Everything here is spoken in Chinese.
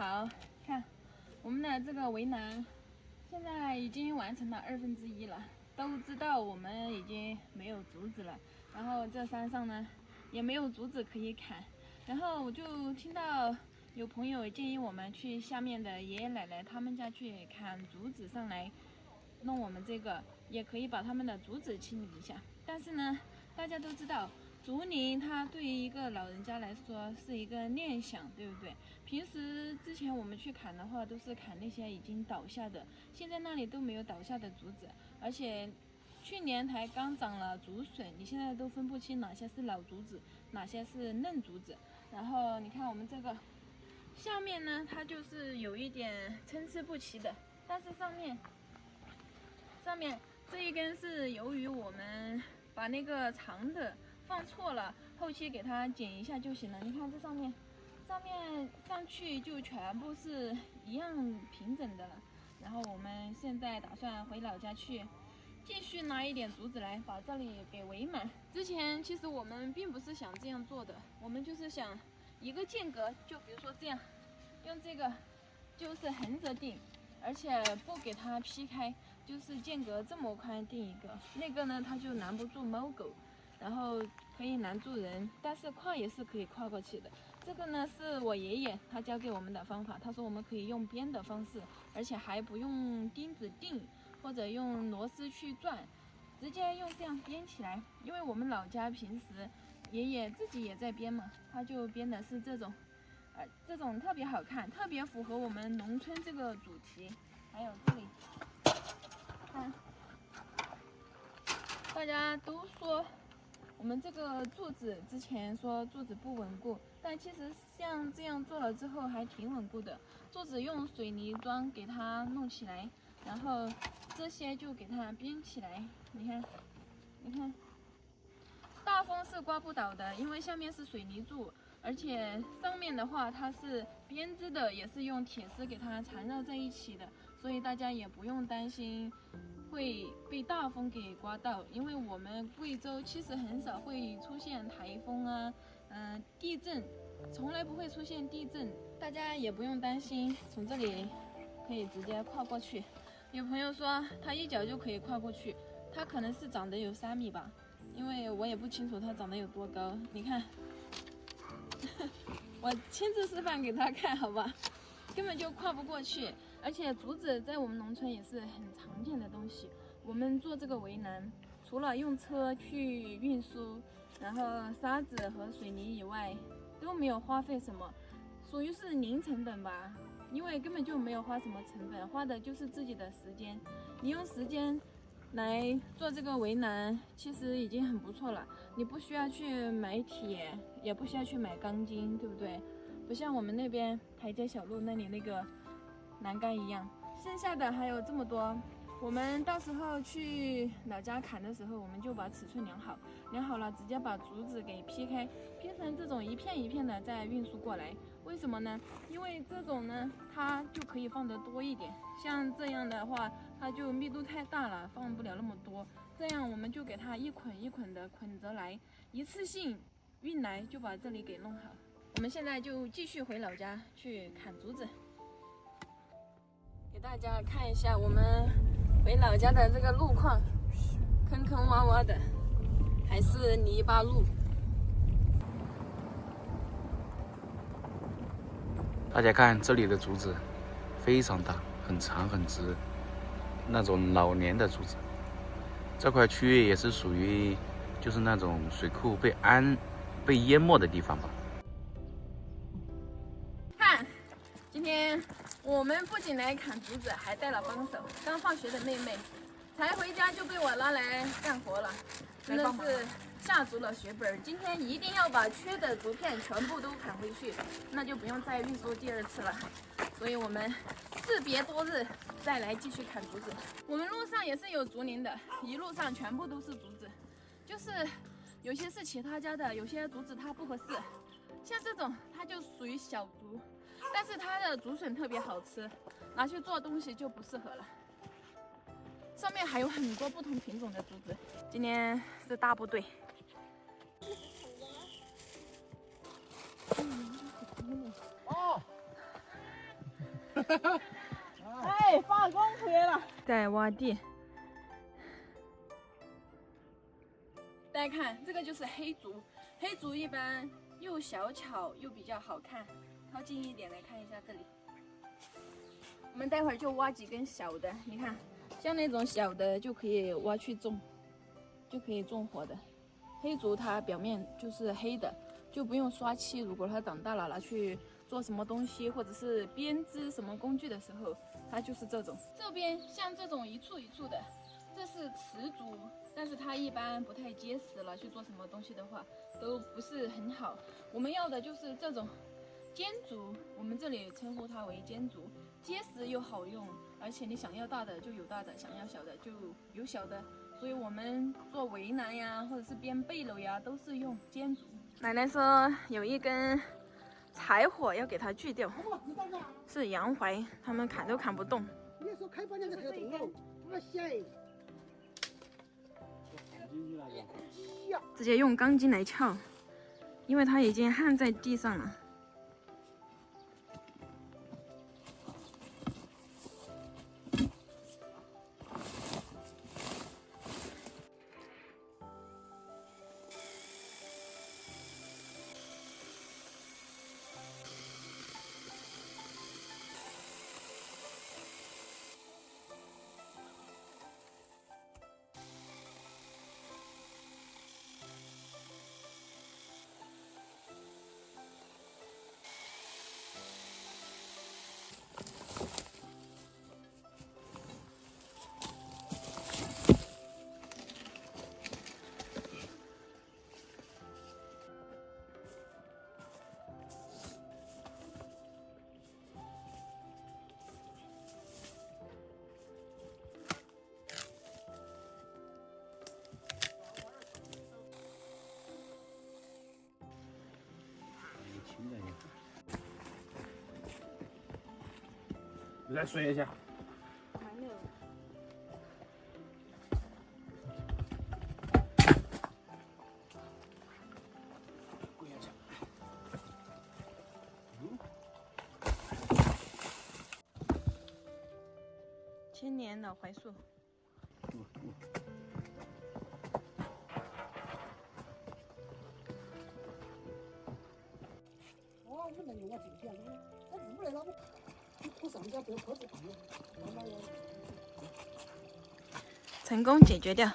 好，看我們的這個圍欄，現在已經完成了1/2了。都知道我們已經沒有竹子了，然後這山上呢也沒有竹子可以砍，然後我就聽到有朋友建議我们去下面的爺爺奶奶他們家去砍竹子上來弄我們這個，也可以把他們的竹子清理一下。但是呢，大家都知道竹林它对于一個老人家來說是一個念想，對不對？平時之前我們去砍的話，都是砍那些已經倒下的，現在那裡都沒有倒下的竹子，而且去年才剛長了竹筍，你現在都分不清哪些是老竹子，哪些是嫩竹子。然後你看我們這個下面呢，它就是有一點參差不齊的，但是上面這一根是由於我們把那個長的放錯了，後期給它剪一下就行了。你看這上面上去就全部是一樣平整的了。然后我們現在打算回老家去繼續拿一點竹子來把這裡給圍滿。之前其實我們並不是想這樣做的，我們就是想一個間隔，就比如說這樣，用這個就是橫着定，而且不給它劈開，就是間隔這麼寬定一個。那個呢，它就攔不住貓狗，然後可以攔住人，但是跨也是可以跨過去的。這個呢是我爺爺他教給我們的方法，他說我們可以用編的方式，而且還不用釘子釘或者用螺絲去轉，直接用這樣編起來。因為我們老家平時爺爺自己也在編嘛，他就編的是這種，這種特別好看，特別符合我們農村這個主題。還有這裡，看，大家都說我們這個柱子之前說柱子不穩固，但其實像這樣做了之後還挺穩固的。柱子用水泥磚給它弄起來，然後這些就給它編起來。你看，大風是刮不倒的，因為下面是水泥柱，而且上面的話它是編織的，也是用鐵絲給它纏繞在一起的，所以大家也不用擔心會被大風給刮到。因為我們貴州其實很少會出現颱風啊，地震從來不會出現地震，大家也不用擔心。從這裡可以直接跨過去。有朋友說他一腳就可以跨過去，他可能是長得有3米吧，因為我也不清楚他長得有多高。你看，我親自示範給他看，好吧，根本就跨不過去。而且竹子在我們農村也是很常見的東西。我們做這個圍欄，除了用車去運輸，然後沙子和水泥以外，都沒有花費什麼，屬於是零成本吧。因為根本就沒有花什麼成本，花的就是自己的時間。你用時間來做這個圍欄，其實已經很不錯了。你不需要去買鐵，也不需要去買鋼筋，對不对？不像我們那邊台階小路那裡那個欄杆一樣。剩下的還有這麼多，我們到時候去老家砍的時候，我們就把尺寸量好了，直接把竹子給劈開，劈成這種一片一片的，再運輸過來。為什麼呢？因為這種呢，它就可以放得多一點。像這樣的話，它就密度太大了，放不了那麼多。這樣我們就給它一捆一捆的捆着來，一次性運來，就把這裡給弄好。我們現在就繼續回老家去砍竹子。給大家看一下我們回老家的這個路況，坑坑洼洼的，還是泥巴路。大家看這裡的竹子非常大，很長很直，那種老年的竹子。這塊區域也是屬於就是那種水庫被淹沒的地方吧。看，今天我們不僅來砍竹子，還帶了幫手。剛放學的妹妹才回家就被我拉來幹活了，真的是下足了血本。今天一定要把缺的竹片全部都砍回去，那就不用再運輸第2次了。所以我們士別多日再來繼續砍竹子。我們路上也是有竹林的，一路上全部都是竹子，就是有些是其他家的，有些竹子它不合適。像這种它就屬於小竹，但是它的竹筍特別好吃，拿去做東西就不適合了。上面還有很多不同品種的竹子。今天是大部隊。哦，哎，发光回来了，在挖地。大家看，这个就是黑竹，黑竹一般又小巧又比较好看。靠近一点来看一下这里。我们待会儿就挖几根小的，你看，像那种小的就可以挖去种，就可以种活的。黑竹它表面就是黑的，就不用刷漆。如果它长大了拿去做什麼東西，或者是編織什麼工具的時候，它就是這種。這邊像這種一簇一簇的，這是雌竹，但是它一般不太結實了，去做什麼東西的話都不是很好。我們要的就是這種尖竹，我們這裡稱呼它為尖竹，結實又好用，而且你想要大的就有大的，想要小的就有小的。所以我們做圍欄呀，或者是編被簍呀，都是用尖竹。奶奶說有一根柴火要給它鋸掉，是洋槐，他們砍都砍不動。直接用鋼筋來撬，因為它已經焊在地上了。再睡一下。还没有。跪下去。千年老槐樹。我们能用我今天的，我入来了，我上家不要靠着看了，慢慢要。成功解決掉。